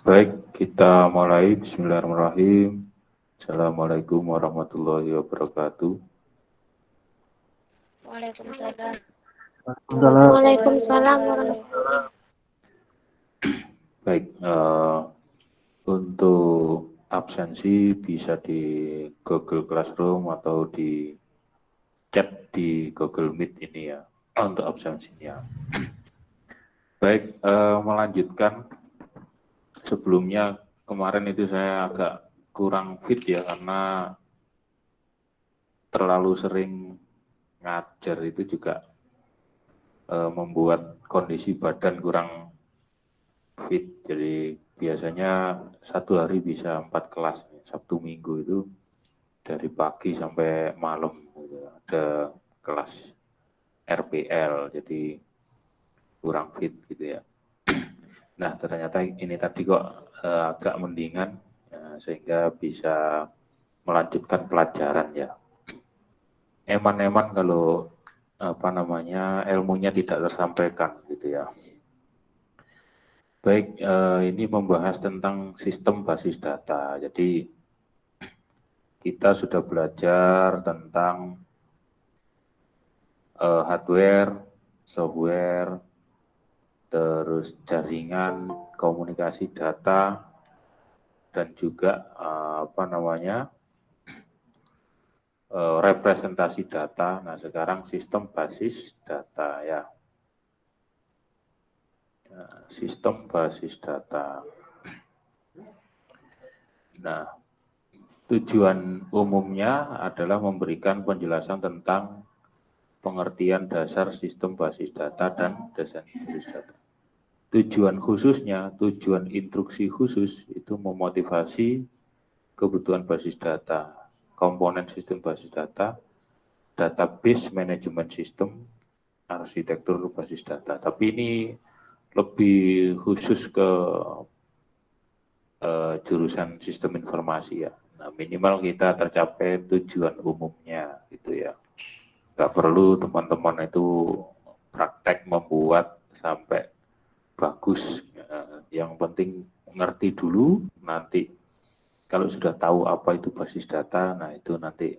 Baik, kita mulai. Bismillahirrahmanirrahim. Assalamualaikum warahmatullahi wabarakatuh. Waalaikumsalam. Waalaikumsalam warahmatullahi. Baik, untuk absensi bisa di Google Classroom atau di chat di Google Meet ini ya, untuk absensinya. Baik, melanjutkan. Sebelumnya kemarin itu saya agak kurang fit ya, karena terlalu sering ngajar itu juga membuat kondisi badan kurang fit. Jadi biasanya satu hari bisa 4 kelas, Sabtu Minggu itu dari pagi sampai malam gitu. Ada kelas RPL, jadi kurang fit gitu ya. Nah ternyata ini tadi kok agak mendingan, sehingga bisa melanjutkan pelajaran ya. Eman-eman kalau ilmunya tidak tersampaikan gitu ya. Baik, ini membahas tentang sistem basis data. Jadi kita sudah belajar tentang hardware, software, terus jaringan, komunikasi data, dan juga representasi data. Nah, sekarang sistem basis data ya. Sistem basis data. Nah, tujuan umumnya adalah memberikan penjelasan tentang pengertian dasar sistem basis data dan desain basis data. Tujuan khususnya, tujuan instruksi khusus itu memotivasi kebutuhan basis data, komponen sistem basis data, database management system, arsitektur basis data. Tapi ini lebih khusus ke jurusan sistem informasi ya. Nah, minimal kita tercapai tujuan umumnya gitu ya. Nggak perlu teman-teman itu praktek membuat sampai bagus. Yang penting ngerti dulu, nanti kalau sudah tahu apa itu basis data, nah itu nanti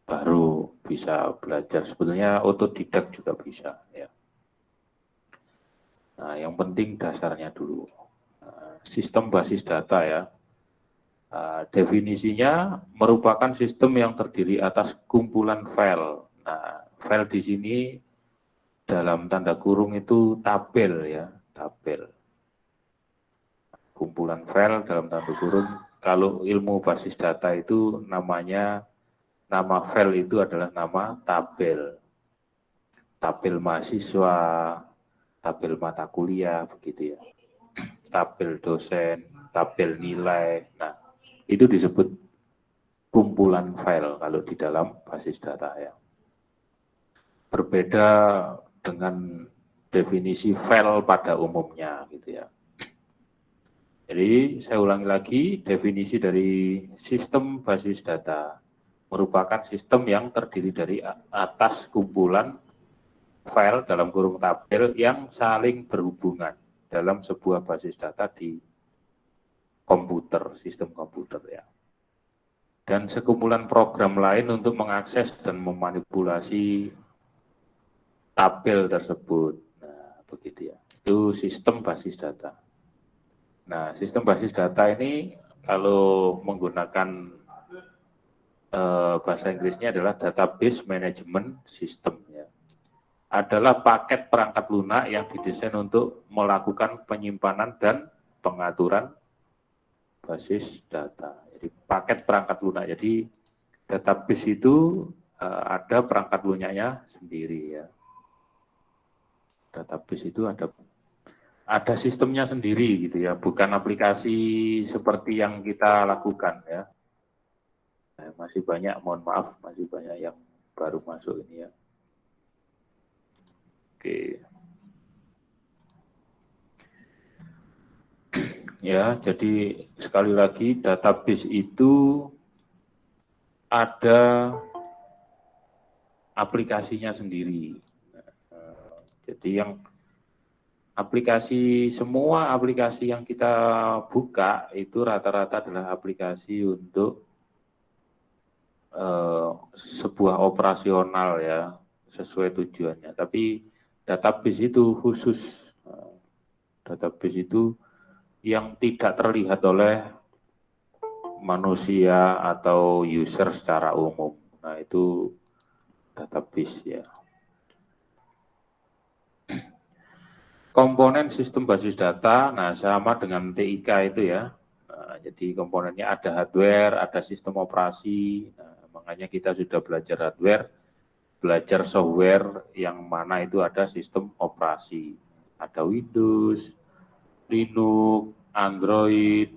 baru bisa belajar. Sebetulnya otodidak juga bisa ya. Nah, yang penting dasarnya dulu. Sistem basis data ya. Definisinya merupakan sistem yang terdiri atas kumpulan file. Nah, file di sini dalam tanda kurung itu tabel ya, tabel. Kumpulan file dalam tanda kurung. Kalau ilmu basis data itu nama file itu adalah nama tabel. Tabel mahasiswa, tabel mata kuliah begitu ya. Tabel dosen, tabel nilai. Nah, itu disebut kumpulan file kalau di dalam basis data ya. Berbeda dengan definisi file pada umumnya gitu ya. Jadi saya ulangi lagi, definisi dari sistem basis data merupakan sistem yang terdiri dari atas kumpulan file dalam kurung tabel yang saling berhubungan dalam sebuah basis data di komputer, sistem komputer ya. Dan sekumpulan program lain untuk mengakses dan memanipulasi tabel tersebut. Nah, begitu ya. Itu sistem basis data. Nah, sistem basis data ini kalau menggunakan bahasa Inggrisnya adalah database management system ya. Adalah paket perangkat lunak yang didesain untuk melakukan penyimpanan dan pengaturan basis data. Jadi paket perangkat lunak. Jadi database itu ada perangkat lunaknya sendiri ya. Database itu ada sistemnya sendiri gitu ya, bukan aplikasi seperti yang kita lakukan ya. Nah, masih banyak, mohon maaf, masih banyak yang baru masuk ini ya. Oke. Ya, jadi sekali lagi database itu ada aplikasinya sendiri. Jadi yang semua aplikasi yang kita buka itu rata-rata adalah aplikasi untuk sebuah operasional ya, sesuai tujuannya. Tapi database itu khusus, database itu yang tidak terlihat oleh manusia atau user secara umum. Nah, itu database ya. Komponen sistem basis data, nah sama dengan TIK itu ya. Nah, jadi komponennya ada hardware, ada sistem operasi. Nah, makanya kita sudah belajar hardware, belajar software yang mana itu ada sistem operasi. Ada Windows, Linux, Android,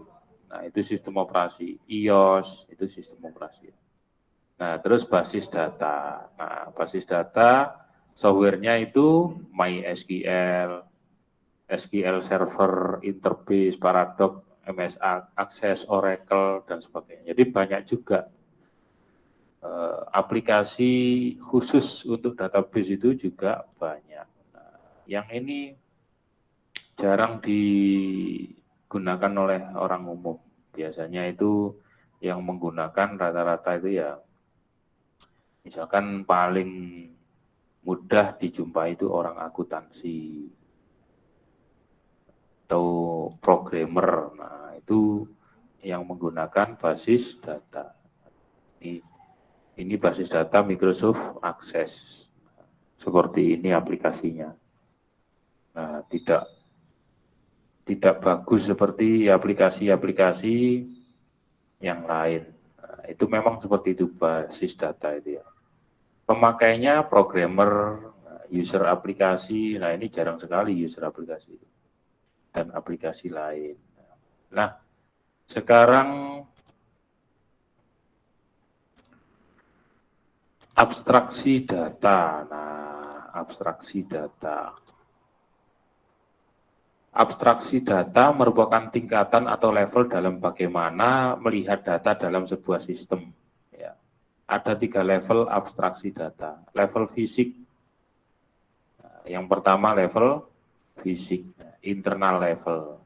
nah itu sistem operasi. iOS, itu sistem operasi. Nah, terus basis data. Nah, basis data, softwarenya itu MySQL, SQL Server, Interbase, Paradox, MS Access, Oracle, dan sebagainya. Jadi banyak juga aplikasi khusus untuk database itu juga banyak. Nah, yang ini jarang digunakan oleh orang umum. Biasanya itu yang menggunakan rata-rata itu ya, misalkan paling mudah dijumpai itu orang akuntansi atau programmer. Nah, itu yang menggunakan basis data. Ini basis data Microsoft Access. Seperti ini aplikasinya. Nah, tidak bagus seperti aplikasi-aplikasi yang lain. Nah, itu memang seperti itu basis data itu ya. Pemakainya programmer, user aplikasi. Nah, ini jarang sekali user aplikasi dan aplikasi lain. Nah, sekarang abstraksi data. Nah, abstraksi data. Abstraksi data merupakan tingkatan atau level dalam bagaimana melihat data dalam sebuah sistem. Ya. Ada 3 level abstraksi data. Level fisik. Yang pertama level fisik, internal level.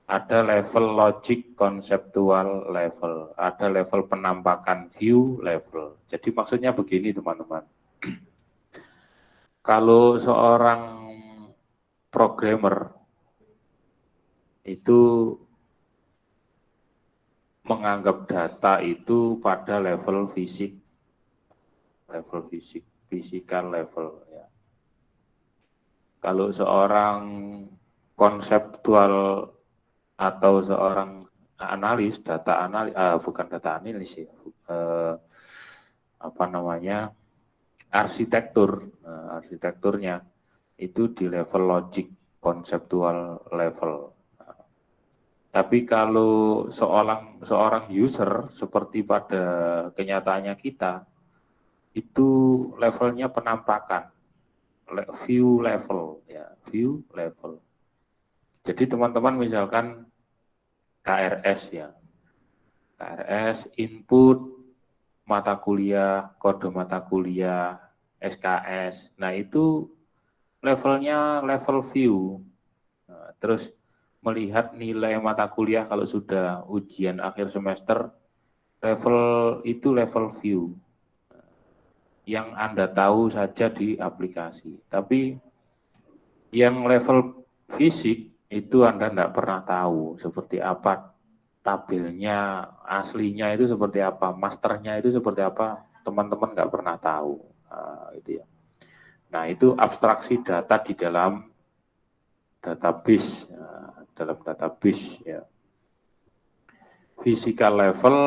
Ada level logic konseptual level. Ada level penampakan view level. Jadi maksudnya begini teman-teman. Kalau seorang programmer itu menganggap data itu pada level fisik, physical level ya. Kalau seorang konseptual atau seorang analis, bukan data analis ya, apa namanya, arsitekturnya itu di level logic, konseptual level. Tapi kalau seorang user seperti pada kenyataannya kita, itu levelnya penampakan, view level ya, view level. Jadi teman-teman misalkan KRS ya, KRS input mata kuliah, kode mata kuliah, SKS. Nah itu levelnya level view. Nah, terus melihat nilai mata kuliah kalau sudah ujian akhir semester, level itu level view. Yang Anda tahu saja di aplikasi. Tapi yang level fisik itu Anda tidak pernah tahu seperti apa tabelnya, aslinya itu seperti apa, masternya itu seperti apa, teman-teman nggak pernah tahu. Itu ya. Nah itu abstraksi data di dalam database, ya. Physical level,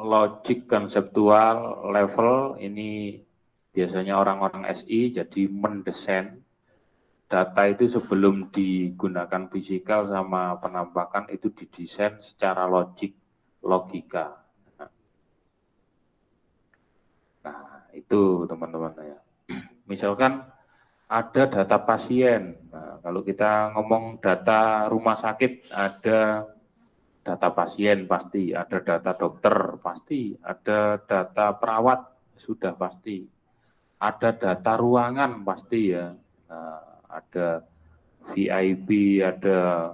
logic konseptual level, ini biasanya orang-orang SI jadi mendesain data itu sebelum digunakan fisikal sama penampakan itu didesain secara logika. Nah, itu teman-teman ya. Misalkan ada data pasien. Nah, kalau kita ngomong data rumah sakit, ada data pasien pasti, ada data dokter pasti, ada data perawat sudah pasti, ada data ruangan pasti ya, nah, ada VIP, ada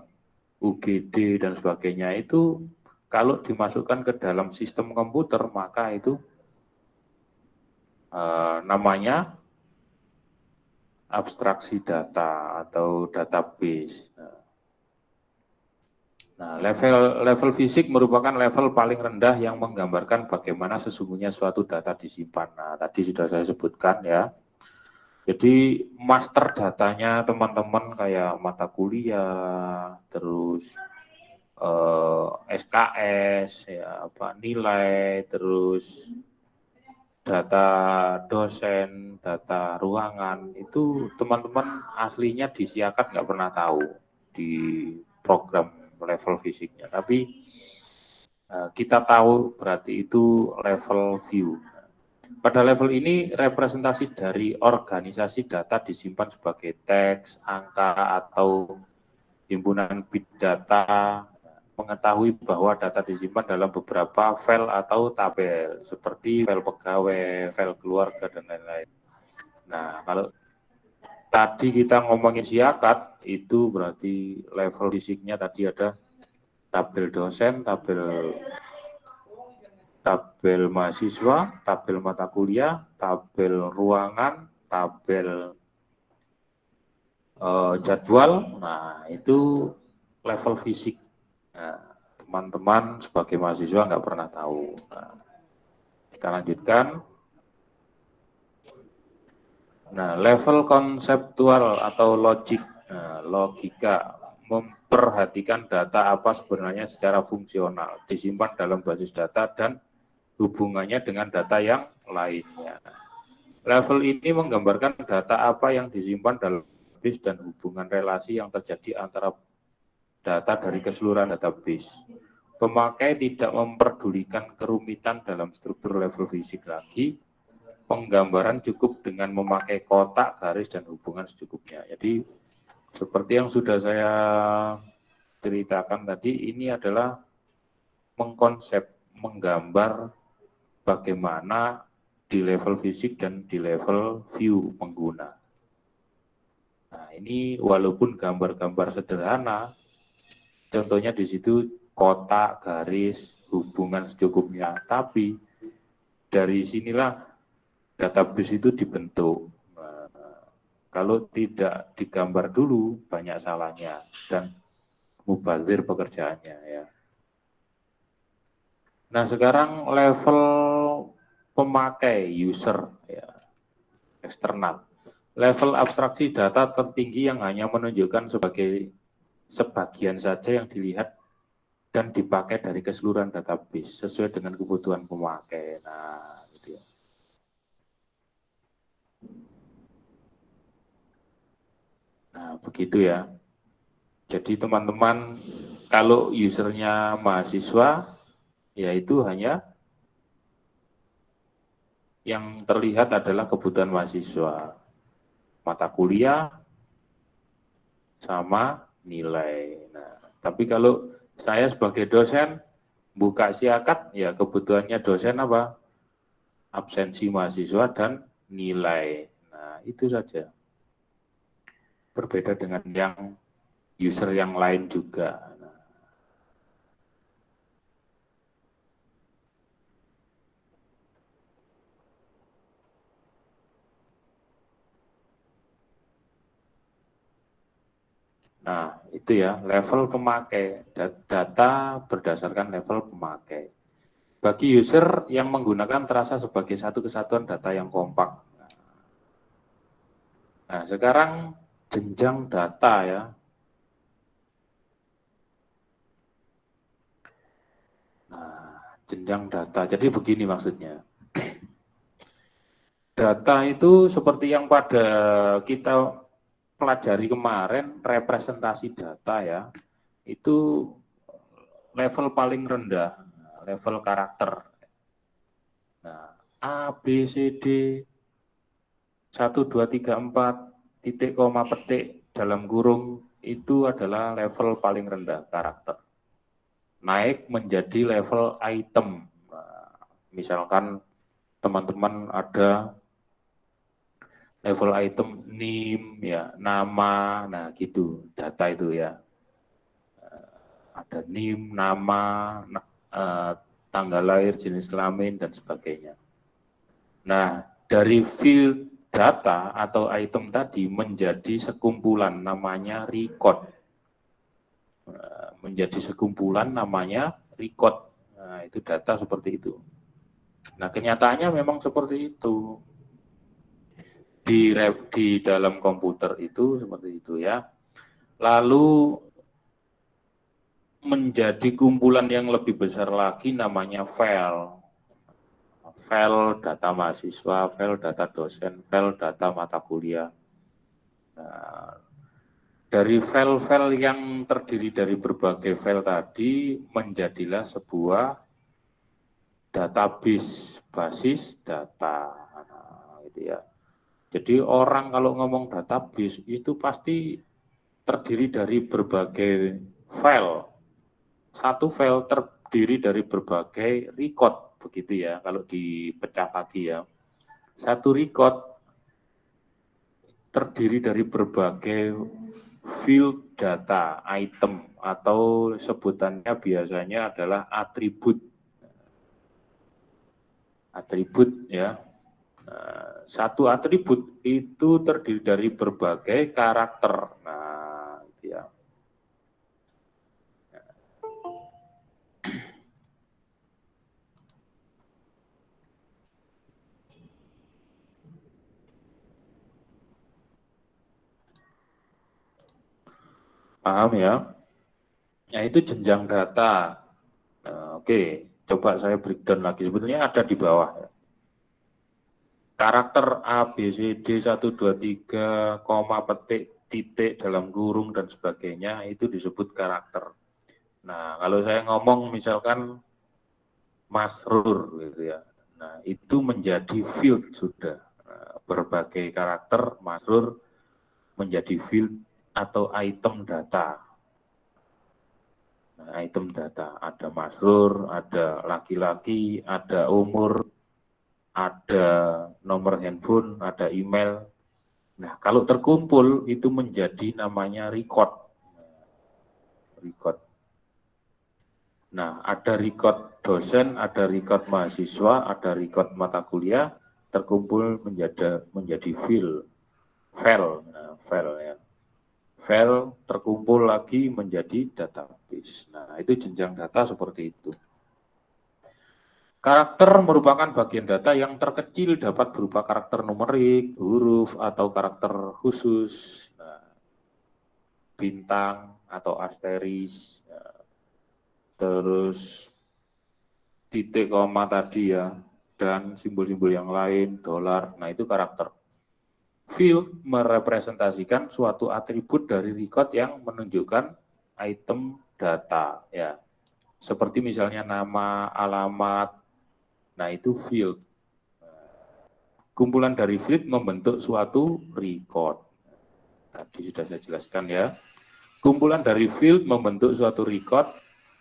UGD dan sebagainya, itu kalau dimasukkan ke dalam sistem komputer maka itu namanya abstraksi data atau database. Nah, level fisik merupakan level paling rendah yang menggambarkan bagaimana sesungguhnya suatu data disimpan. Nah, tadi sudah saya sebutkan ya. Jadi master datanya teman-teman kayak mata kuliah, terus SKS, ya, apa, nilai, terus data dosen, data ruangan, itu teman-teman aslinya di Siakat nggak pernah tahu di program level fisiknya. Tapi kita tahu berarti itu level view. Pada level ini representasi dari organisasi data disimpan sebagai teks, angka, atau himpunan bit data, mengetahui bahwa data disimpan dalam beberapa file atau tabel, seperti file pegawai, file keluarga, dan lain-lain. Nah, kalau tadi kita ngomongin Siakat, itu berarti level fisiknya tadi ada tabel dosen, tabel mahasiswa, tabel mata kuliah, tabel ruangan, tabel jadwal. Nah, itu level fisik. Nah, teman-teman sebagai mahasiswa nggak pernah tahu. Nah, kita lanjutkan. Nah, level konseptual atau logika memperhatikan data apa sebenarnya secara fungsional, disimpan dalam basis data dan hubungannya dengan data yang lainnya. Level ini menggambarkan data apa yang disimpan dalam database dan hubungan relasi yang terjadi antara data dari keseluruhan database. Pemakai tidak memperdulikan kerumitan dalam struktur level fisik lagi. Penggambaran cukup dengan memakai kotak, garis, dan hubungan secukupnya. Jadi seperti yang sudah saya ceritakan tadi, ini adalah mengkonsep, menggambar bagaimana di level fisik dan di level view pengguna. Nah, ini walaupun gambar-gambar sederhana, contohnya di situ kotak, garis, hubungan secukupnya, tapi dari sinilah database itu dibentuk. Nah, kalau tidak digambar dulu, banyak salahnya dan mubazir pekerjaannya ya. Nah, sekarang level pemakai, user ya, eksternal. Level abstraksi data tertinggi yang hanya menunjukkan sebagai sebagian saja yang dilihat dan dipakai dari keseluruhan database sesuai dengan kebutuhan pemakai. Nah, gitu ya. Nah, begitu ya. Jadi teman-teman, kalau usernya mahasiswa, yaitu hanya yang terlihat adalah kebutuhan mahasiswa, mata kuliah, sama nilai. Nah, tapi kalau saya sebagai dosen, buka Siakat, ya kebutuhannya dosen apa? Absensi mahasiswa dan nilai. Nah, itu saja. Berbeda dengan yang user yang lain juga. Nah, itu ya, level pemakai. Data berdasarkan level pemakai. Bagi user yang menggunakan terasa sebagai satu kesatuan data yang kompak. Nah, sekarang jenjang data ya. Nah, jenjang data. Jadi begini maksudnya. Data itu seperti yang pada kita pelajari kemarin, representasi data ya, itu level paling rendah, level karakter. Nah, A, B, C, D, 1, 2, 3, 4, titik, koma, petik, dalam kurung, itu adalah level paling rendah karakter. Naik menjadi level item. Nah, misalkan teman-teman ada level item, name, ya, nama, nah gitu, data itu ya. Ada name, nama, tanggal lahir, jenis kelamin, dan sebagainya. Nah, dari field data atau item tadi menjadi sekumpulan namanya record. Menjadi sekumpulan namanya record. Nah, itu data seperti itu. Nah, kenyataannya memang seperti itu. Di dalam komputer itu seperti itu ya. Lalu menjadi kumpulan yang lebih besar lagi namanya file. File data mahasiswa, file data dosen, file data mata kuliah. Nah, dari file-file yang terdiri dari berbagai file tadi menjadilah sebuah database basis data. Nah, gitu ya. Jadi orang kalau ngomong database itu pasti terdiri dari berbagai file. Satu file terdiri dari berbagai record, begitu ya, kalau dipecah lagi ya. Satu record terdiri dari berbagai field data, item, atau sebutannya biasanya adalah atribut. Atribut ya. Satu atribut itu terdiri dari berbagai karakter. Nah, itu ya. Paham ya? Nah, itu jenjang data. Nah, oke, coba saya breakdown lagi. Sebetulnya ada di bawah. Ya. Karakter A, B, C, D, 1, 2, 3, koma, petik, titik, dalam kurung, dan sebagainya, itu disebut karakter. Nah, kalau saya ngomong misalkan masrur, gitu ya. Nah, itu menjadi field sudah. Nah, berbagai karakter masrur menjadi field atau item data. Nah, item data, ada masrur, ada laki-laki, ada umur, ada nomor handphone, ada email. Nah, kalau terkumpul itu menjadi namanya record. Record. Nah, ada record dosen, ada record mahasiswa, ada record mata kuliah, terkumpul menjadi file, nah, file ya. File terkumpul lagi menjadi database. Nah, itu jenjang data seperti itu. Karakter merupakan bagian data yang terkecil dapat berupa karakter numerik, huruf, atau karakter khusus, nah, bintang atau asteris, terus titik koma tadi ya, dan simbol-simbol yang lain, dolar, nah itu karakter. Field merepresentasikan suatu atribut dari record yang menunjukkan item data, ya. Seperti misalnya nama, alamat, nah itu field. Kumpulan dari field membentuk suatu record. Tadi sudah saya jelaskan ya. Kumpulan dari field membentuk suatu record.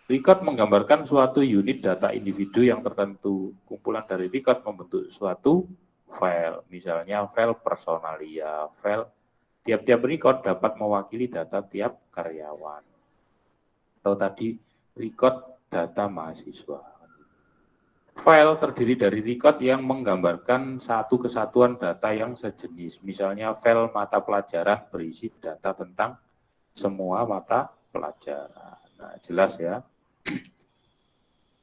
Record menggambarkan suatu unit data individu yang tertentu. Kumpulan dari record membentuk suatu file. Misalnya file personalia, file tiap-tiap record dapat mewakili data tiap karyawan. Atau tadi record data mahasiswa. File terdiri dari record yang menggambarkan satu kesatuan data yang sejenis. Misalnya file mata pelajaran berisi data tentang semua mata pelajaran. Nah, jelas ya.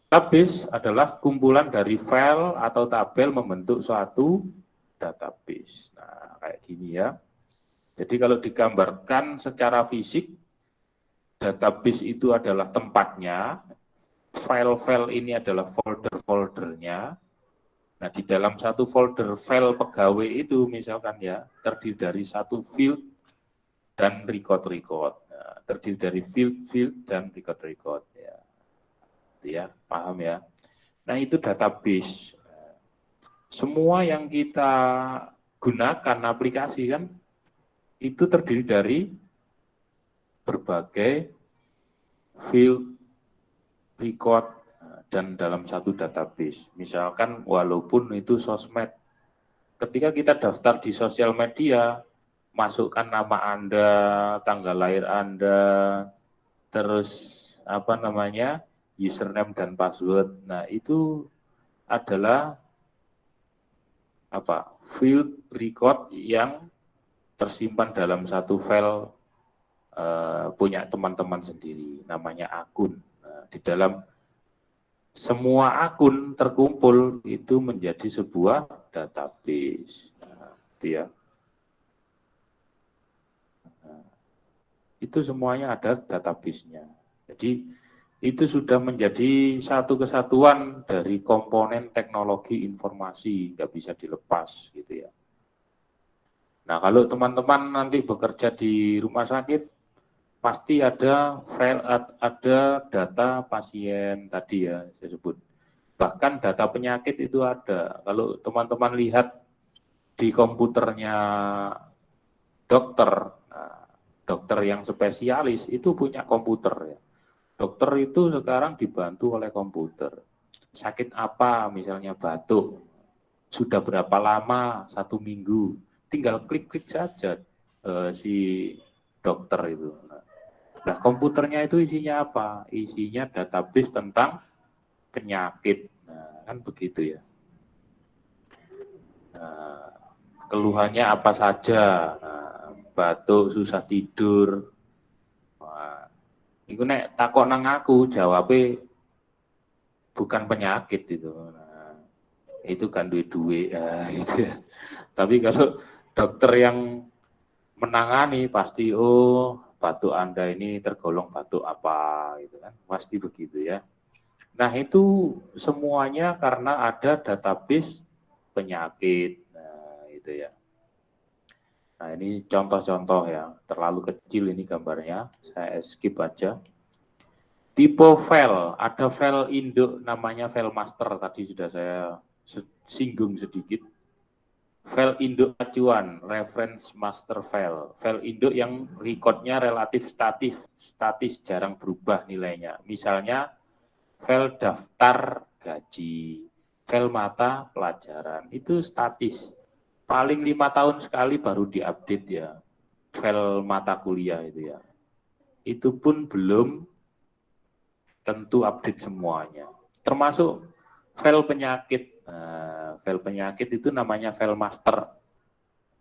Database adalah kumpulan dari file atau tabel membentuk suatu database. Nah, kayak gini ya. Jadi kalau digambarkan secara fisik, database itu adalah tempatnya, file-file ini adalah folder-foldernya. Nah, di dalam satu folder file pegawai itu misalkan ya, terdiri dari satu field dan record-record. Nah, terdiri dari field dan record-record. Ya, paham ya. Nah, itu database. Semua yang kita gunakan aplikasi kan, itu terdiri dari berbagai field, record, dan dalam satu database. Misalkan walaupun itu sosmed, ketika kita daftar di sosial media, masukkan nama Anda, tanggal lahir Anda, terus apa namanya, username dan password. Nah, itu adalah field record yang tersimpan dalam satu file punya teman-teman sendiri, namanya akun. Nah, di dalam semua akun terkumpul itu menjadi sebuah database. Nah, itu ya. Nah, itu semuanya ada database-nya. Jadi itu sudah menjadi satu kesatuan dari komponen teknologi informasi, nggak bisa dilepas gitu ya. Nah, kalau teman-teman nanti bekerja di rumah sakit, pasti ada file, ada data pasien tadi ya saya sebut. Bahkan data penyakit itu ada. Kalau teman-teman lihat di komputernya dokter, nah, dokter yang spesialis itu punya komputer ya. Dokter itu sekarang dibantu oleh komputer. Sakit apa, misalnya batuk, sudah berapa lama, 1 minggu, tinggal klik-klik saja si dokter itu. Nah, komputernya itu isinya apa? Isinya database tentang penyakit. Nah, kan begitu ya. Nah, keluhannya apa saja? Nah, batuk, susah tidur. Nah, itu nek takok nang aku, jawabnya bukan penyakit itu. Nah, itu kan duit-duit gitu ya. Tapi kalau dokter yang menangani pasti batuk Anda ini tergolong batuk apa gitu kan. Pasti begitu ya. Nah, itu semuanya karena ada database penyakit. Nah, itu ya. Nah, ini contoh-contoh ya. Terlalu kecil ini gambarnya. Saya skip aja. Tipe file, ada file induk namanya file master, tadi sudah saya singgung sedikit. File induk acuan, reference master file. File induk yang recordnya relatif statis, jarang berubah nilainya. Misalnya file daftar gaji, file mata pelajaran, itu statis. Paling 5 tahun sekali baru diupdate ya, file mata kuliah itu ya. Itu pun belum tentu update semuanya. Termasuk file penyakit. Nah, file penyakit itu namanya file master.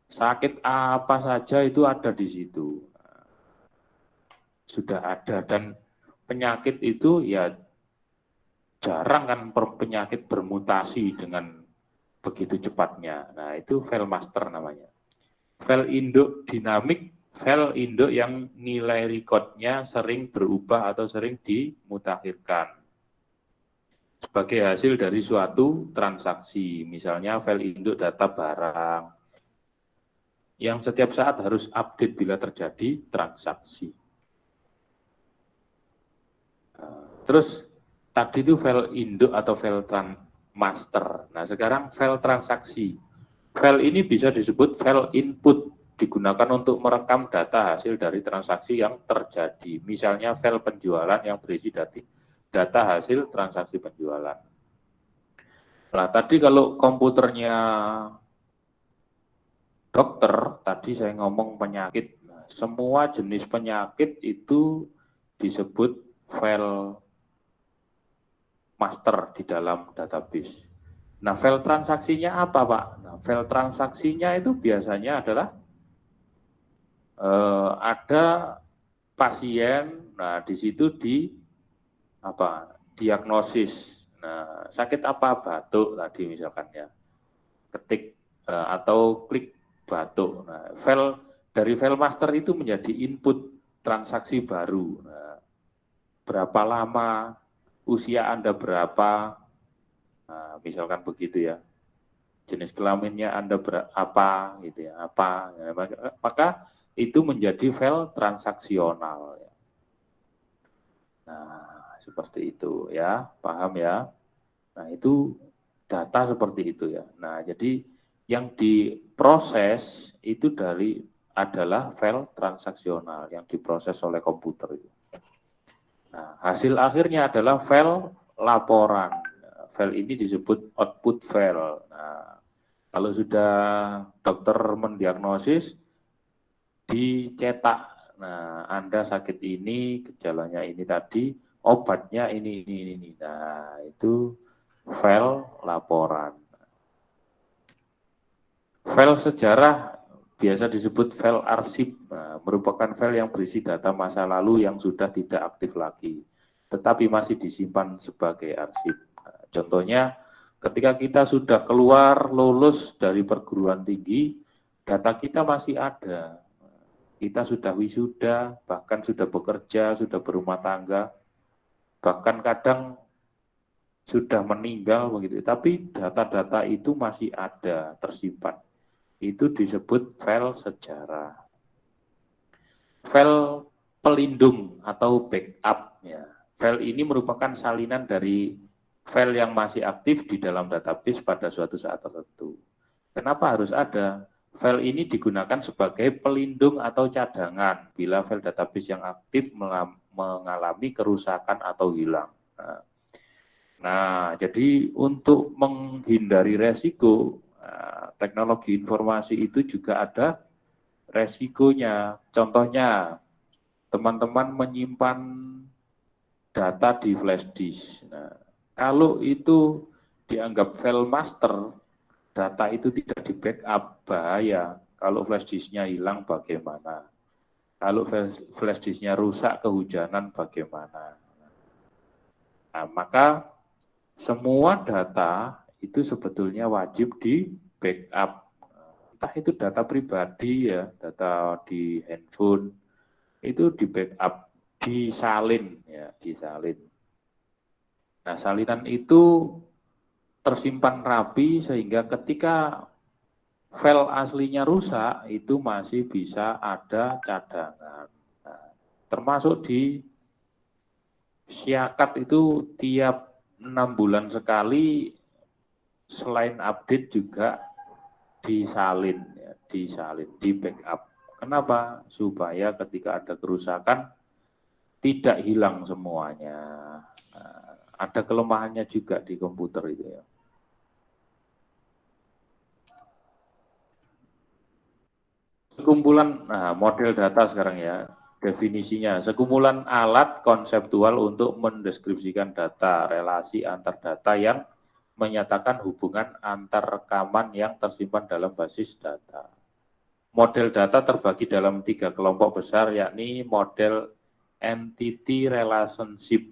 Sakit apa saja itu ada di situ. Sudah ada, dan penyakit itu ya jarang kan penyakit bermutasi dengan begitu cepatnya. Nah, itu file master namanya. File induk dinamik, file induk yang nilai recordnya sering berubah atau sering dimutakhirkan sebagai hasil dari suatu transaksi. Misalnya file induk data barang yang setiap saat harus update bila terjadi transaksi. Terus tadi itu file induk atau file master. Nah, sekarang file transaksi. File ini bisa disebut file input, digunakan untuk merekam data hasil dari transaksi yang terjadi. Misalnya file penjualan yang berisi data hasil transaksi penjualan. Nah, tadi kalau komputernya dokter, tadi saya ngomong penyakit. Nah, semua jenis penyakit itu disebut file master di dalam database. Nah, file transaksinya apa, Pak? Nah, file transaksinya itu biasanya adalah ada pasien, nah di situ diagnosis. Nah, sakit apa? Batuk tadi misalkan ya. Ketik atau klik batuk. Nah, dari file master itu menjadi input transaksi baru. Nah, berapa lama, usia Anda berapa, nah, misalkan begitu ya. Jenis kelaminnya Anda berapa gitu ya, apa. Ya, maka itu menjadi file transaksional. Nah, seperti itu ya, paham ya. Nah, itu data seperti itu ya. Nah, jadi yang diproses itu adalah file transaksional yang diproses oleh komputer itu. Nah, hasil akhirnya adalah file laporan. File ini disebut output file. Nah, Kalau sudah dokter mendiagnosis, dicetak. Nah, Anda sakit ini, gejalanya ini tadi, obatnya ini. Nah, itu file laporan. File sejarah biasa disebut file arsip, merupakan file yang berisi data masa lalu yang sudah tidak aktif lagi, tetapi masih disimpan sebagai arsip. Contohnya, ketika kita sudah keluar lulus dari perguruan tinggi, data kita masih ada. Kita sudah wisuda, bahkan sudah bekerja, sudah berumah tangga, bahkan kadang sudah meninggal begitu. Tapi data-data itu masih ada, tersimpan. Itu disebut file sejarah. File pelindung atau backup, ya. File ini merupakan salinan dari file yang masih aktif di dalam database pada suatu saat tertentu. Kenapa harus ada? File ini digunakan sebagai pelindung atau cadangan bila file database yang aktif mengalami kerusakan atau hilang. Nah, jadi untuk menghindari resiko, teknologi informasi itu juga ada resikonya. Contohnya, teman-teman menyimpan data di flash disk. Nah, kalau itu dianggap file master, data itu tidak di backup, bahaya. Kalau flash disknya hilang bagaimana? Kalau flash disknya rusak kehujanan bagaimana? Nah, maka semua data itu sebetulnya wajib di backup. Entah itu data pribadi ya, data di handphone, itu di backup, disalin ya, disalin. Nah, salinan itu tersimpan rapi sehingga ketika file aslinya rusak itu masih bisa ada cadangan. Nah, termasuk di Siakat itu tiap 6 bulan sekali selain update juga disalin, ya, disalin, di backup. Kenapa? Supaya ketika ada kerusakan tidak hilang semuanya. Nah, ada kelemahannya juga di komputer itu ya. Sekumpulan, nah model data sekarang ya, definisinya, sekumpulan alat konseptual untuk mendeskripsikan data, relasi antar data yang menyatakan hubungan antar rekaman yang tersimpan dalam basis data. Model data terbagi dalam 3 kelompok besar, yakni model entity relationship,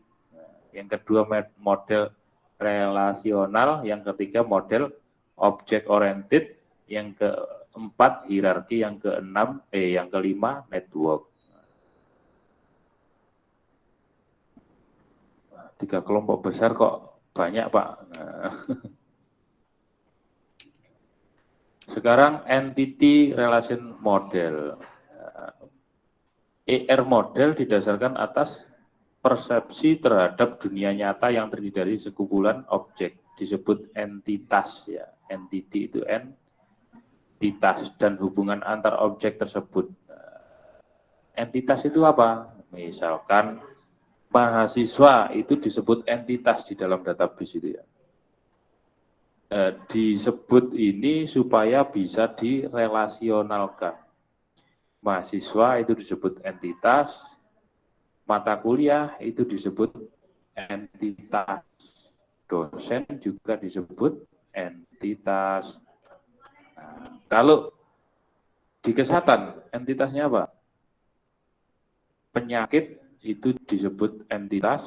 yang kedua model relasional, yang ketiga model object oriented, yang keempat hierarki, yang yang kelima network. 3 kelompok besar kok banyak Pak. Nah, sekarang entity relation model. ER model didasarkan atas persepsi terhadap dunia nyata yang terdiri dari sekumpulan objek, disebut entitas ya. Entity itu entitas dan hubungan antar objek tersebut. Entitas itu apa? Misalkan mahasiswa itu disebut entitas di dalam database itu ya. Disebut ini supaya bisa direlasionalkan. Mahasiswa itu disebut entitas, mata kuliah itu disebut entitas, dosen juga disebut entitas. Nah, kalau di kesehatan, entitasnya apa? Penyakit itu disebut entitas,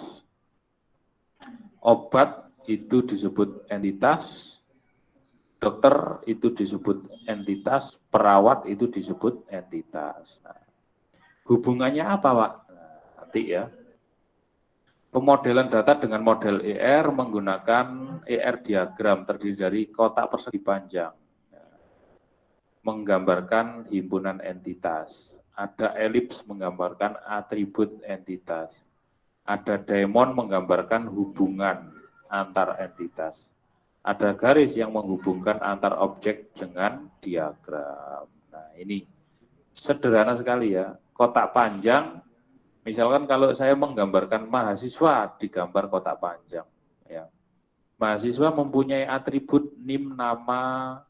obat itu disebut entitas, dokter itu disebut entitas, perawat itu disebut entitas. Nah, hubungannya apa, Pak? Nah, nanti ya. Pemodelan data dengan model ER menggunakan ER diagram terdiri dari kotak persegi panjang, menggambarkan himpunan entitas. Ada elips menggambarkan atribut entitas. Ada diamond menggambarkan hubungan antar entitas. Ada garis yang menghubungkan antar objek dengan diagram. Nah, ini sederhana sekali ya. Kotak panjang, misalkan kalau saya menggambarkan mahasiswa digambar kotak panjang. Ya. Mahasiswa mempunyai atribut NIM, nama,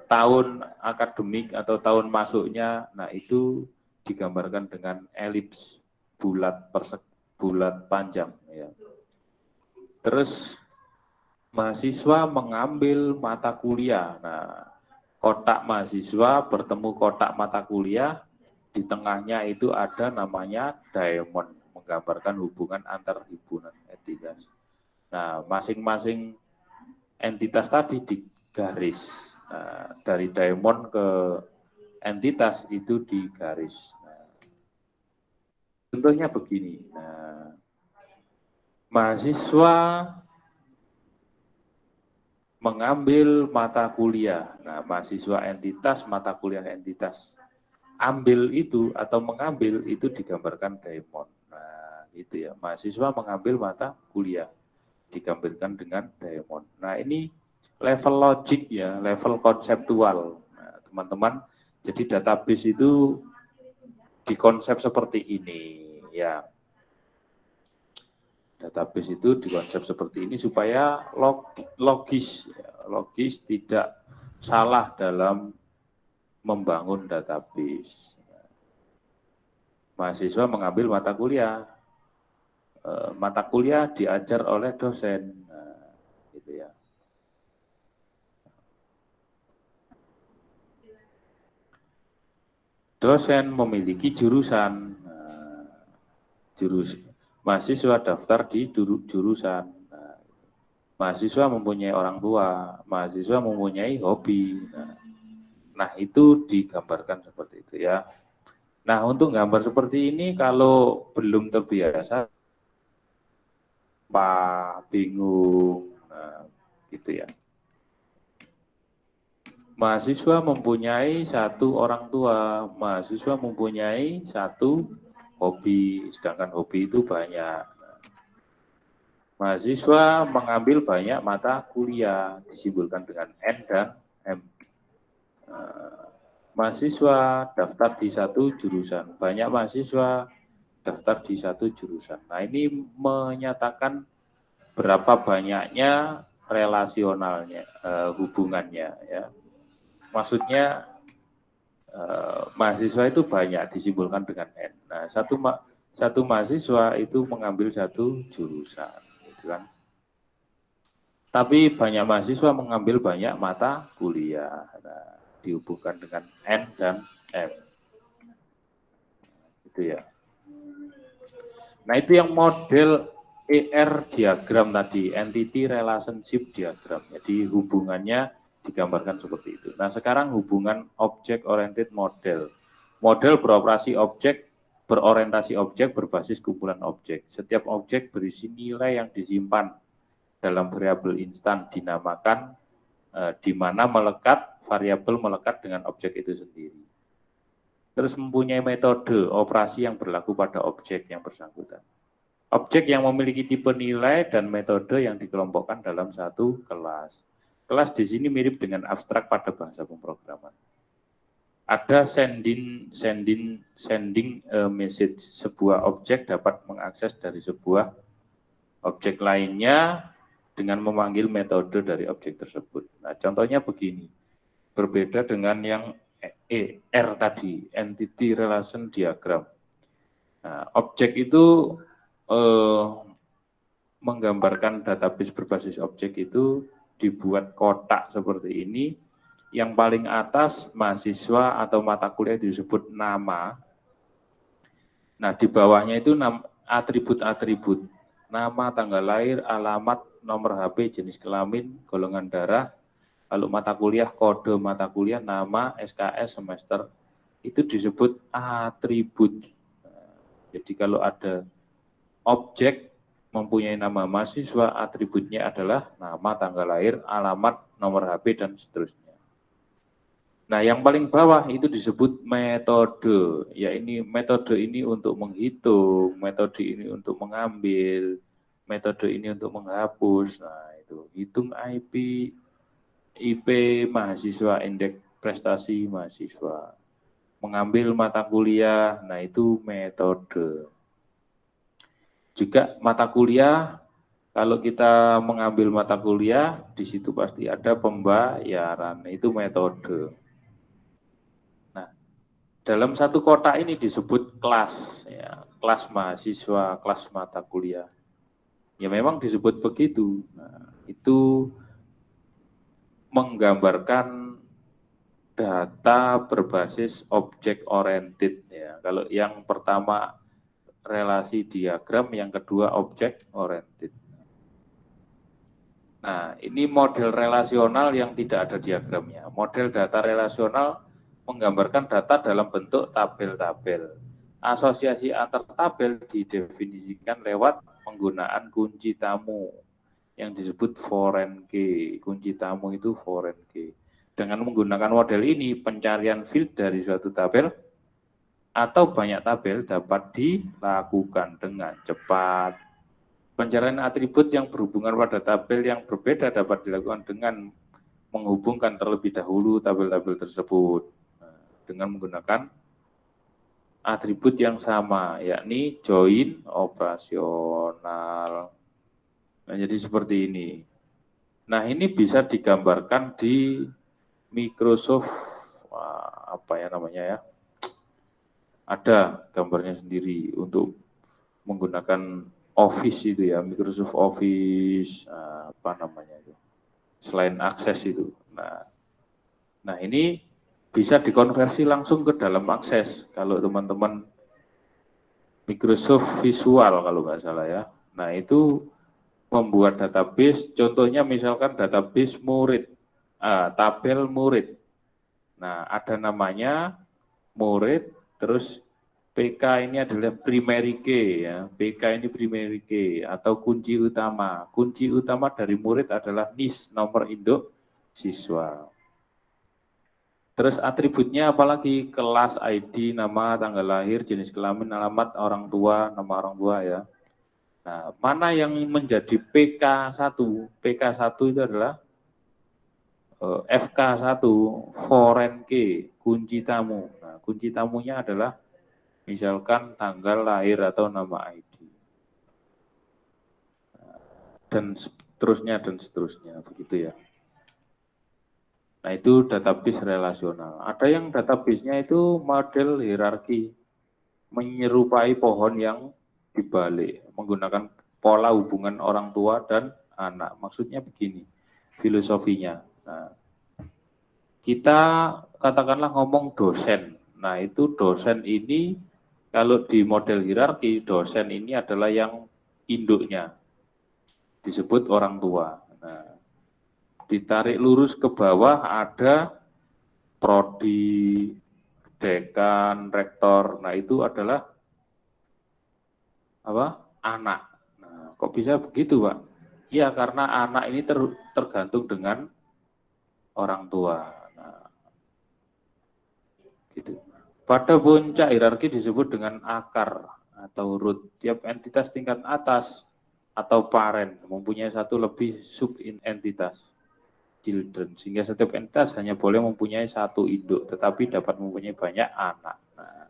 tahun akademik atau tahun masuknya, nah itu digambarkan dengan elips bulat panjang ya. Terus mahasiswa mengambil mata kuliah. Nah, kotak mahasiswa bertemu kotak mata kuliah, di tengahnya itu ada namanya diamond, menggambarkan hubungan antar himpunan entitas. Nah, masing-masing entitas tadi digaris. Nah, dari diamond ke entitas itu digaris. Nah, contohnya begini. Nah, mahasiswa mengambil mata kuliah. Nah, mahasiswa entitas, mata kuliah entitas. Ambil itu atau mengambil itu digambarkan diamond. Nah, itu ya. Mahasiswa mengambil mata kuliah digambarkan dengan diamond. Nah, ini level logik ya, level konseptual. Nah, teman-teman, jadi database itu dikonsep seperti ini ya. Database itu dikonsep seperti ini supaya logis, tidak salah dalam membangun database. Mahasiswa mengambil mata kuliah diajar oleh dosen, nah, gitu ya. Dosen memiliki jurusan, mahasiswa daftar di jurusan. Mahasiswa mempunyai orang tua, mahasiswa mempunyai hobi. Nah, itu digambarkan seperti itu ya. Nah, untuk gambar seperti ini kalau belum terbiasa, bingung, nah, gitu ya. Mahasiswa mempunyai satu orang tua, mahasiswa mempunyai satu hobi, sedangkan hobi itu banyak. Mahasiswa mengambil banyak mata kuliah, disimbolkan dengan N dan M. Mahasiswa daftar di satu jurusan, banyak mahasiswa daftar di satu jurusan. Nah, ini menyatakan berapa banyaknya relasionalnya, hubungannya ya. Maksudnya mahasiswa itu banyak, disimbolkan dengan N. Nah, satu mahasiswa itu mengambil satu jurusan, gitu kan. Tapi banyak mahasiswa mengambil banyak mata kuliah. Nah, dihubungkan dengan N dan M. Itu ya. Nah, itu yang model ER diagram tadi, Entity Relationship Diagram. Jadi hubungannya digambarkan seperti itu. Nah, sekarang hubungan Object Oriented Model. Model berorientasi objek berbasis kumpulan objek. Setiap objek berisi nilai yang disimpan dalam variabel instan dinamakan di mana variabel melekat dengan objek itu sendiri. Terus mempunyai metode operasi yang berlaku pada objek yang bersangkutan. Objek yang memiliki tipe nilai dan metode yang dikelompokkan dalam satu kelas. Kelas di sini mirip dengan abstrak pada bahasa pemrograman. Ada sending message. Sebuah objek dapat mengakses dari sebuah objek lainnya dengan memanggil metode dari objek tersebut. Nah, contohnya begini. Berbeda dengan yang R tadi, Entity Relation Diagram. Nah, objek itu menggambarkan database berbasis objek itu dibuat kotak seperti ini. Yang paling atas mahasiswa atau mata kuliah disebut nama. Nah, di bawahnya itu atribut-atribut. Nama, tanggal lahir, alamat, nomor HP, jenis kelamin, golongan darah, lalu mata kuliah, kode mata kuliah, nama, SKS, semester, itu disebut atribut. Jadi kalau ada objek mempunyai nama mahasiswa, atributnya adalah nama, tanggal lahir, alamat, nomor HP, dan seterusnya. Nah, yang paling bawah itu disebut metode. Ya, ini metode ini untuk menghitung, metode ini untuk mengambil, metode ini untuk menghapus. Nah, itu hitung IP mahasiswa, indeks prestasi mahasiswa. Mengambil mata kuliah, nah itu metode. Juga mata kuliah, Kalau kita mengambil mata kuliah, di situ pasti ada pembayaran, itu metode. Nah, dalam satu kotak ini disebut kelas, ya, kelas mahasiswa, kelas mata kuliah. Ya memang disebut begitu. Nah, itu menggambarkan data berbasis object oriented, ya. Kalau yang pertama relasi diagram, yang kedua object oriented. Nah, ini model relasional yang tidak ada diagramnya. Model data relasional menggambarkan data dalam bentuk tabel-tabel. Asosiasi antar tabel didefinisikan lewat penggunaan kunci tamu yang disebut foreign key. Kunci tamu itu foreign key. Dengan menggunakan model ini, pencarian field dari suatu tabel atau banyak tabel dapat dilakukan dengan cepat. Pencarian atribut yang berhubungan pada tabel yang berbeda dapat dilakukan dengan menghubungkan terlebih dahulu tabel-tabel tersebut dengan menggunakan atribut yang sama, yakni join operasional. Nah, jadi seperti ini. Nah, ini bisa digambarkan di Microsoft, apa ya namanya ya, ada gambarnya sendiri untuk menggunakan Office itu ya, Microsoft Office, apa namanya itu, selain akses itu. Nah ini bisa dikonversi langsung ke dalam akses kalau teman-teman Microsoft Visual kalau nggak salah ya. Nah itu membuat database, contohnya misalkan database murid, tabel murid. Nah ada namanya murid, terus PK ini adalah primary key ya. PK ini primary key atau kunci utama. Kunci utama dari murid adalah NIS, nomor induk siswa. Terus atributnya apalagi kelas, ID, nama, tanggal lahir, jenis kelamin, alamat orang tua, nama orang tua ya. Nah, mana yang menjadi PK1? PK1 itu adalah FK1, foreign key, kunci tamu. Nah, kunci tamunya adalah misalkan tanggal lahir atau nama ID. Dan seterusnya, begitu ya. Nah, itu database relasional. Ada yang database-nya itu model hierarki, menyerupai pohon yang dibalik, menggunakan pola hubungan orang tua dan anak. Maksudnya begini, filosofinya. Nah, kita katakanlah ngomong dosen. Nah, itu dosen ini kalau di model hierarki, dosen ini adalah yang induknya, disebut orang tua. Nah, ditarik lurus ke bawah ada prodi, dekan, rektor. Nah, itu adalah apa? Anak. Nah, kok bisa begitu, Pak? Ya, karena anak ini tergantung dengan orang tua. Nah, gitu. Pada puncak hierarki disebut dengan akar atau root. Tiap entitas tingkat atas atau parent mempunyai satu lebih subentitas children, sehingga setiap entitas hanya boleh mempunyai satu induk, tetapi dapat mempunyai banyak anak. Nah,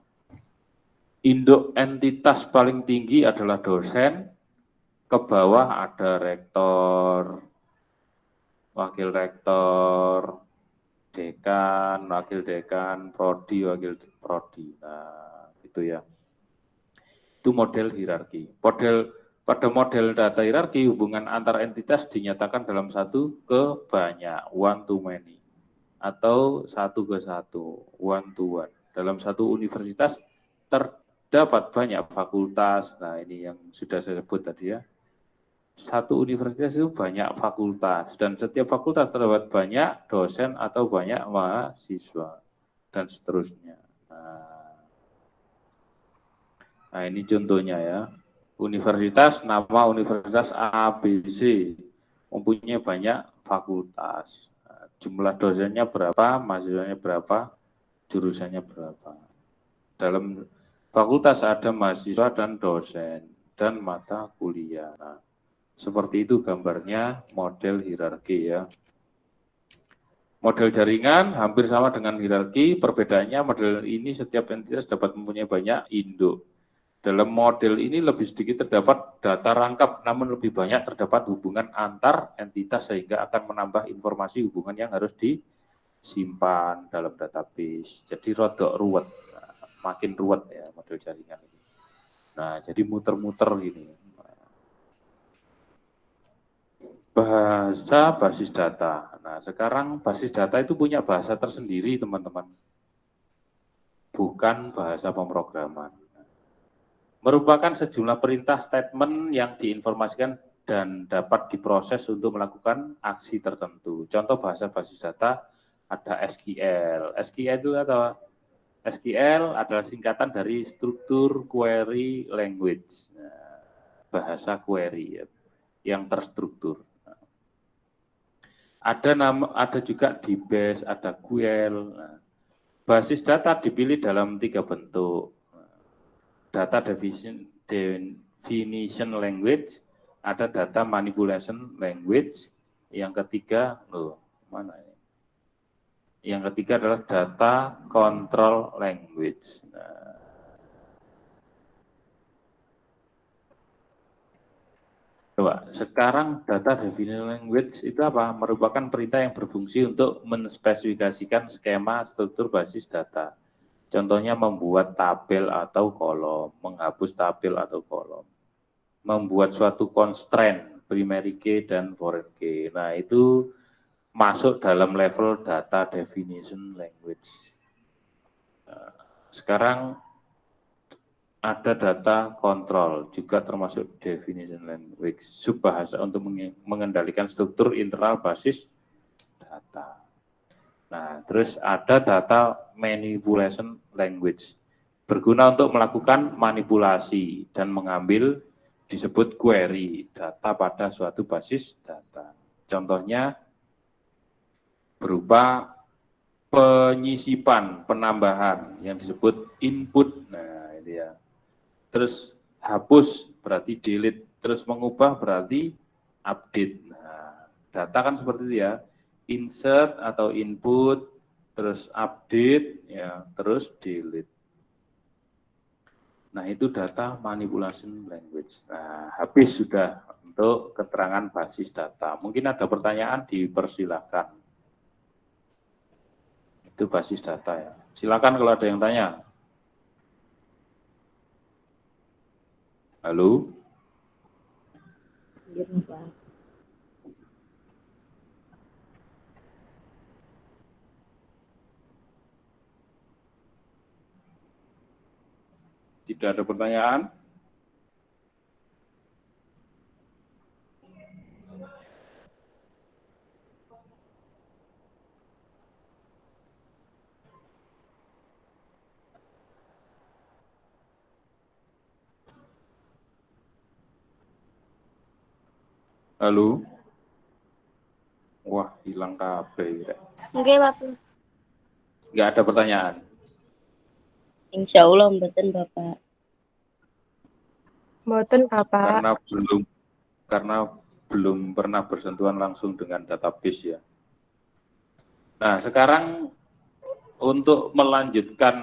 induk entitas paling tinggi adalah dosen, ke bawah ada rektor, wakil rektor, dekan, wakil dekan, prodi, wakil prodi. Nah, itu ya. Itu model hierarki. Pada model data hierarki, hubungan antar entitas dinyatakan dalam satu ke banyak, one to many, atau satu ke satu, one to one. Dalam satu universitas terdapat banyak fakultas. Nah, ini yang sudah saya sebut tadi ya. Satu universitas itu banyak fakultas, dan setiap fakultas terdapat banyak dosen atau banyak mahasiswa, dan seterusnya. Nah ini contohnya ya. Universitas, nama Universitas ABC, mempunyai banyak fakultas. Jumlah dosennya berapa, mahasiswanya berapa, jurusannya berapa. Dalam fakultas ada mahasiswa dan dosen, dan mata kuliah. Nah, seperti itu gambarnya model hierarki ya. Model jaringan hampir sama dengan hierarki, perbedaannya model ini setiap entitas dapat mempunyai banyak induk. Dalam model ini lebih sedikit terdapat data rangkap, namun lebih banyak terdapat hubungan antar entitas sehingga akan menambah informasi hubungan yang harus disimpan dalam database. Jadi rodok ruwet, makin ruwet ya model jaringan ini. Nah, jadi muter-muter gini. Bahasa basis data. Nah, sekarang basis data itu punya bahasa tersendiri, teman-teman. Bukan bahasa pemrograman. Merupakan sejumlah perintah statement yang diinformasikan dan dapat diproses untuk melakukan aksi tertentu. Contoh bahasa basis data ada SQL. SQL itu atau SQL adalah singkatan dari struktur query language. Nah, bahasa query ya, yang terstruktur. Ada juga DBase, ada GUEL. Nah, basis data dipilih dalam 3 bentuk. Data definition language, ada data manipulation language, yang ketiga, mana ini? Yang ketiga adalah data control language. Nah, coba, sekarang data definition language itu apa? Merupakan perintah yang berfungsi untuk menspesifikasikan skema struktur basis data. Contohnya membuat tabel atau kolom, menghapus tabel atau kolom, membuat suatu constraint, primary key dan foreign key. Nah, itu masuk dalam level data definition language. Nah, sekarang ada data control, juga termasuk definition language, subbahasa untuk mengendalikan struktur internal basis data. Nah, terus ada data manipulation language, berguna untuk melakukan manipulasi dan mengambil disebut query data pada suatu basis data. Contohnya berupa penyisipan, penambahan yang disebut input. Nah, ini ya. Terus hapus berarti delete, terus mengubah berarti update. Nah, data kan seperti itu ya. Insert atau input, terus update, ya, terus delete. Nah, itu data manipulation language. Nah, habis sudah untuk keterangan basis data. Mungkin ada pertanyaan, dipersilakan. Itu basis data ya. Silakan kalau ada yang tanya. Halo? Iya, Pak. Tidak ada pertanyaan? Halo? Wah, hilang kabeh. Oke, Pak. Nggak ada pertanyaan? Insya Allah, mboten, Bapak. Mboten, Bapak. Karena belum pernah bersentuhan langsung dengan database ya. Nah, sekarang untuk melanjutkan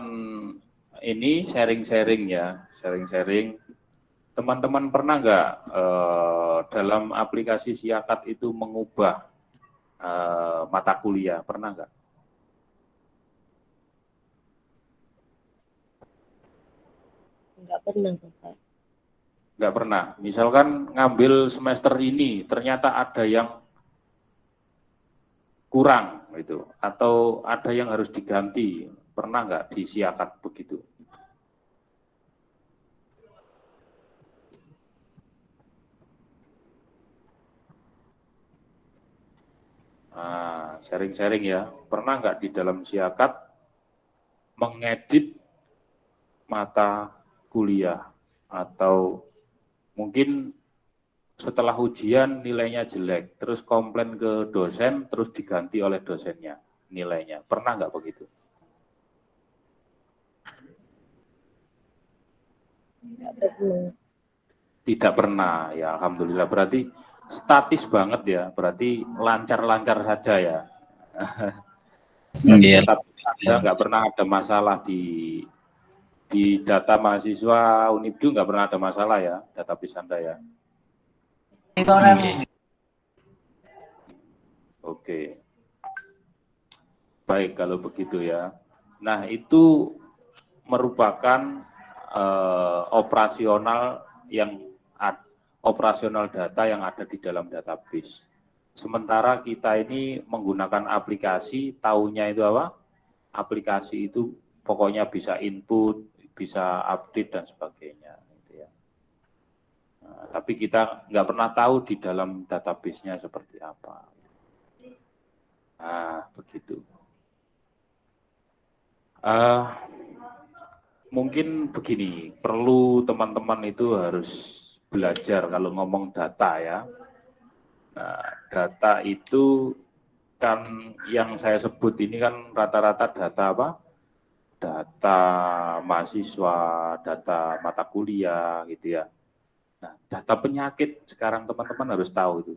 ini sharing-sharing ya, sharing-sharing. Teman-teman pernah nggak dalam aplikasi Siakat itu mengubah mata kuliah? Pernah nggak? Nggak pernah, Bapak. Nggak pernah. Misalkan ngambil semester ini, ternyata ada yang kurang, gitu, atau ada yang harus diganti. Pernah nggak di Siakat begitu? Nah, sharing-sharing ya. Pernah nggak di dalam Siakat mengedit mata kuliah atau mungkin setelah ujian nilainya jelek, terus komplain ke dosen, terus diganti oleh dosennya nilainya. Pernah nggak begitu? Nggak pernah. Tidak pernah, ya alhamdulillah. Berarti statis banget ya, berarti lancar-lancar saja ya. Tetap ada, nggak pernah ada masalah di Di data mahasiswa Unibdu nggak pernah ada masalah ya, database Anda ya. Oke. Baik kalau begitu ya. Nah itu merupakan operasional data yang ada di dalam database. Sementara kita ini menggunakan aplikasi, taunya itu apa? Aplikasi itu pokoknya bisa input, bisa update dan sebagainya. Gitu ya. Nah, tapi kita nggak pernah tahu di dalam database-nya seperti apa. Nah, begitu. Mungkin begini, perlu teman-teman itu harus belajar kalau ngomong data ya. Nah, data itu kan yang saya sebut ini kan rata-rata data apa? Data mahasiswa, data mata kuliah gitu ya. Nah, data penyakit sekarang teman-teman harus tahu itu.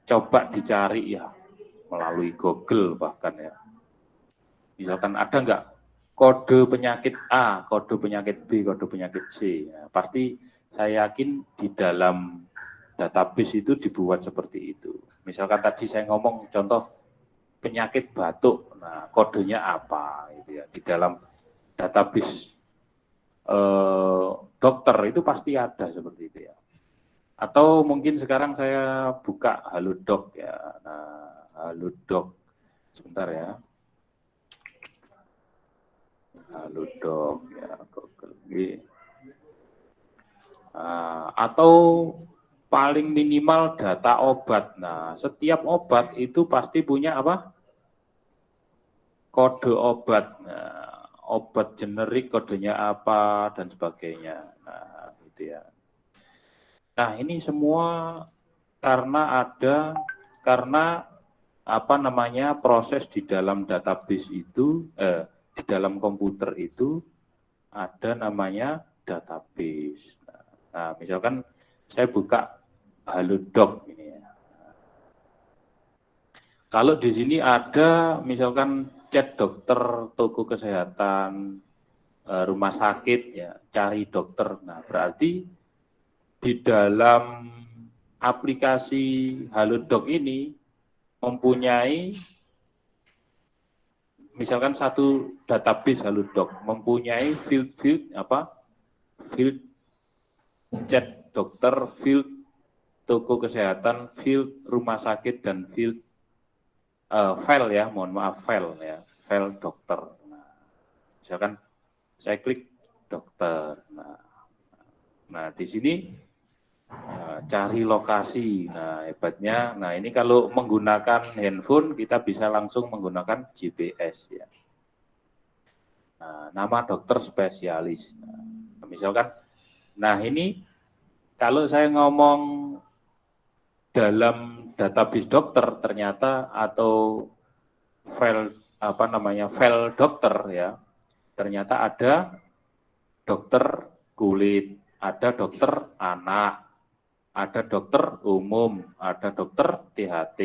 Coba dicari ya melalui Google bahkan ya. Misalkan ada nggak kode penyakit A, kode penyakit B, kode penyakit C. Ya, pasti saya yakin di dalam database itu dibuat seperti itu. Misalkan tadi saya ngomong contoh penyakit batuk, nah kodenya apa gitu ya. Di dalam database dokter itu pasti ada seperti itu ya. Atau mungkin sekarang saya buka Halodoc ya. Nah, Halodoc sebentar ya. Halodoc ya, Google. Atau paling minimal data obat. Nah, setiap obat itu pasti punya apa? Kode obat. Nah, obat generik kodenya apa dan sebagainya. Nah, gitu ya. Nah, ini semua karena apa namanya proses di dalam database itu di dalam komputer itu ada namanya database. Nah, misalkan saya buka Halodoc ini ya. Kalau di sini ada misalkan chat dokter, toko kesehatan, rumah sakit ya, cari dokter. Nah, berarti di dalam aplikasi Halodoc ini mempunyai misalkan satu database Halodoc mempunyai field chat dokter, field toko kesehatan, field rumah sakit dan field file ya, mohon maaf file dokter. Nah, misalkan saya klik dokter. Nah di sini cari lokasi. Nah hebatnya, nah ini kalau menggunakan handphone kita bisa langsung menggunakan GPS ya. Nah, nama dokter spesialis. Nah, misalkan, nah ini kalau saya ngomong dalam database dokter ternyata atau file file dokter ya, ternyata ada dokter kulit, ada dokter anak, ada dokter umum, ada dokter THT,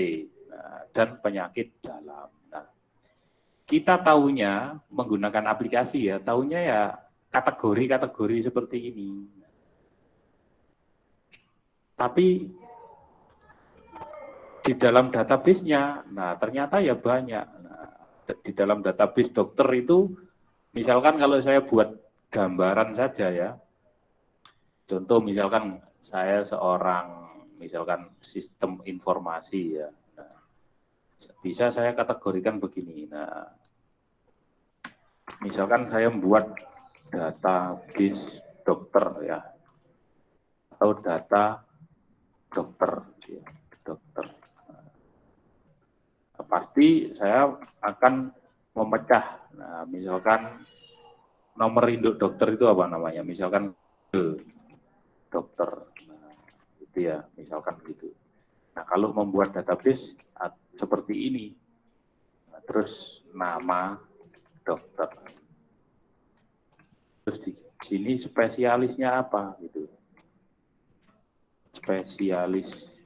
dan penyakit dalam. Nah, kita tahunya menggunakan aplikasi ya, tahunya ya kategori-kategori seperti ini. Tapi di dalam database-nya, nah ternyata ya banyak. Nah, di dalam database dokter itu, misalkan kalau saya buat gambaran saja ya, contoh misalkan saya seorang, misalkan sistem informasi ya, nah, bisa saya kategorikan begini. Nah, misalkan saya membuat database dokter ya, atau data dokter, ya, dokter. Nah, pasti saya akan memecah. Nah, misalkan nomor induk dokter itu apa namanya? Misalkan dokter, nah, itu ya, misalkan gitu. Nah, kalau membuat database seperti ini, nah, terus nama dokter, terus di sini spesialisnya apa gitu, spesialis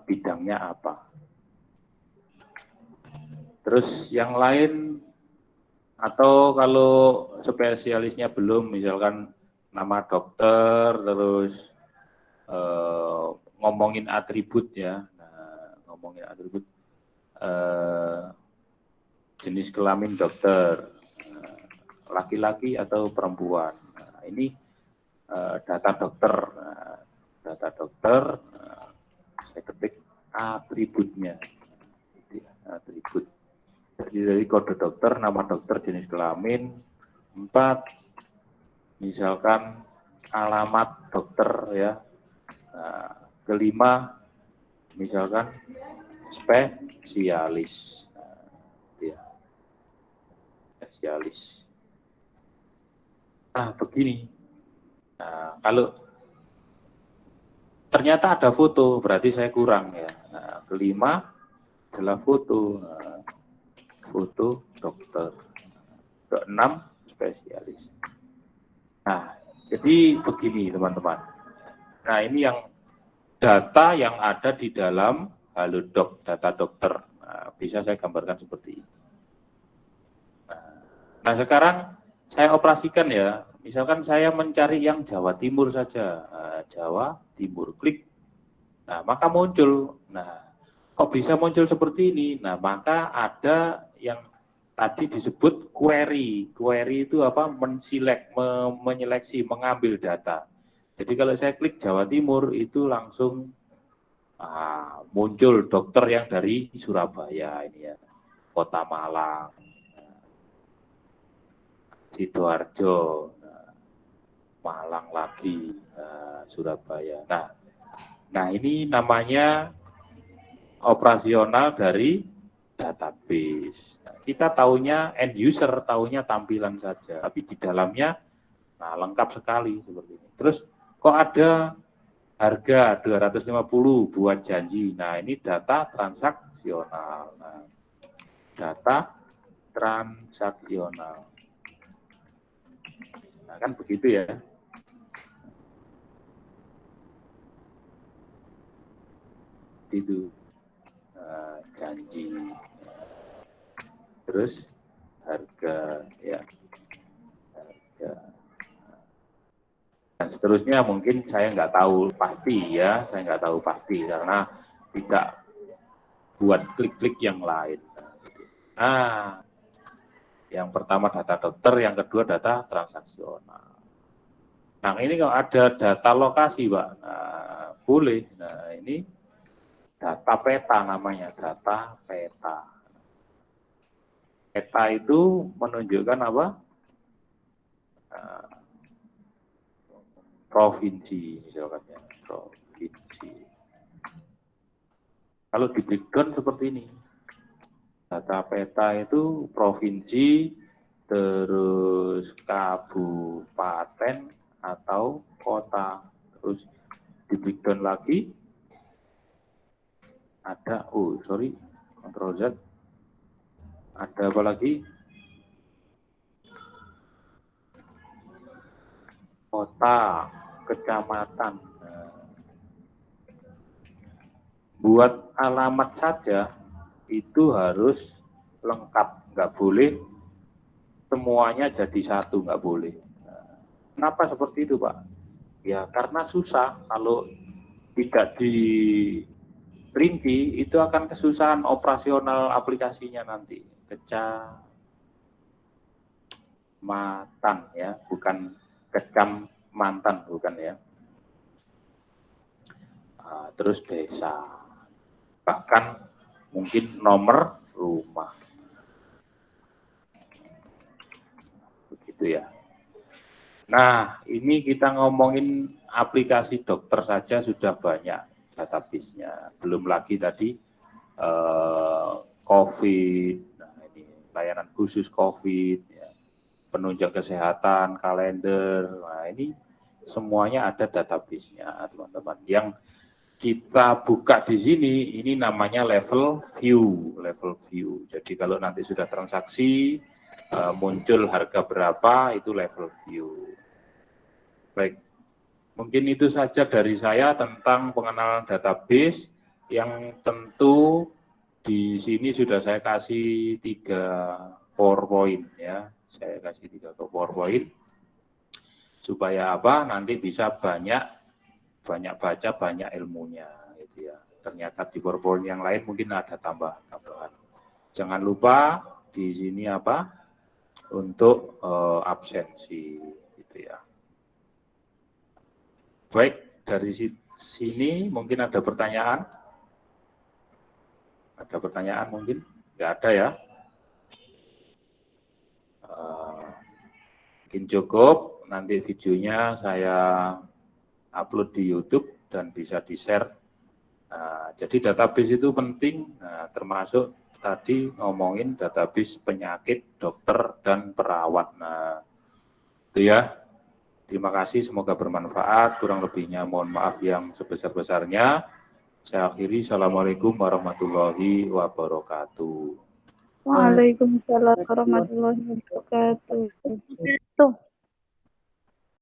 bidangnya apa. Terus yang lain Atau kalau spesialisnya belum, misalkan nama dokter, terus ngomongin atribut ya, ngomongin atribut jenis kelamin dokter, laki-laki atau perempuan. Nah, ini data dokter. Data dokter, saya ketik atributnya, atribut. Jadi dari kode dokter, nama dokter, jenis kelamin, 4, misalkan alamat dokter ya. Nah, kelima, misalkan spesialis. Ya, spesialis. Nah, begini. Nah, kalau ternyata ada foto, berarti saya kurang ya. Nah, kelima adalah foto. Nah, foto dokter. Keenam, spesialis. Nah, jadi begini teman-teman. Nah, ini yang data yang ada di dalam Halodoc, data dokter. Nah, bisa saya gambarkan seperti ini. Nah, sekarang saya operasikan ya. Misalkan saya mencari yang Jawa Timur saja. Nah, Jawa Timur, klik. Nah, maka muncul. Nah, kok bisa muncul seperti ini? Nah, maka ada yang tadi disebut query. Query itu apa? Menyeleksi, mengambil data. Jadi kalau saya klik Jawa Timur, itu langsung muncul dokter yang dari Surabaya ini ya, Kota Malang, Sidoarjo, Malang lagi, Surabaya. Nah ini namanya operasional dari database. Nah, kita taunya end user, taunya tampilan saja, tapi di dalamnya lengkap sekali seperti ini. Terus kok ada harga 250 buat janji. Nah, ini data transaksional. Nah, data transaksional. Nah, kan begitu ya. Itu janji. Terus harga ya. Harga. Dan seterusnya mungkin saya nggak tahu pasti ya, saya nggak tahu pasti karena tidak buat klik-klik yang lain. Nah, yang pertama data dokter, yang kedua data transaksional. Nah, ini kalau ada data lokasi, Pak, nah, boleh. Nah, ini data peta namanya, data peta. Peta itu menunjukkan apa? Provinsi, misalkan ya, provinsi. Kalau di breakdown seperti ini, data peta itu provinsi, terus kabupaten atau kota, terus di breakdown lagi ada, Ctrl Z, ada apa lagi? Kota, kecamatan. Buat alamat saja itu harus lengkap, nggak boleh semuanya jadi satu, nggak boleh. Kenapa seperti itu, Pak? Ya karena susah, kalau tidak dirinci itu akan kesusahan operasional aplikasinya nanti. Kecamatan ya, bukan kecamatan, bukan ya. Terus desa, bahkan mungkin nomor rumah, begitu ya. Nah, ini kita ngomongin aplikasi dokter saja sudah banyak database-nya. Belum lagi tadi COVID, nah ini layanan khusus COVID, ya, penunjang kesehatan, kalender. Nah, ini semuanya ada database-nya, teman-teman. Yang kita buka di sini, ini namanya level view. Jadi kalau nanti sudah transaksi, muncul harga berapa, itu level view. Baik, mungkin itu saja dari saya tentang pengenalan database, yang tentu di sini sudah saya kasih 3 PowerPoint ya. Saya kasih juga ke PowerPoint supaya apa? Nanti bisa banyak baca, banyak ilmunya gitu ya. Ternyata di PowerPoint yang lain mungkin ada tambahan. Jangan lupa di sini apa? Untuk absensi gitu ya. Baik, dari sini mungkin ada pertanyaan? Ada pertanyaan mungkin? Nggak ada ya? Mungkin cukup, nanti videonya saya upload di YouTube dan bisa di-share. Jadi database itu penting, termasuk tadi ngomongin database penyakit, dokter, dan perawat. Nah, itu ya. Terima kasih, semoga bermanfaat. Kurang lebihnya mohon maaf yang sebesar-besarnya. Saya akhiri, Assalamualaikum warahmatullahi wabarakatuh. Waalaikumsalam warahmatullahi wabarakatuh.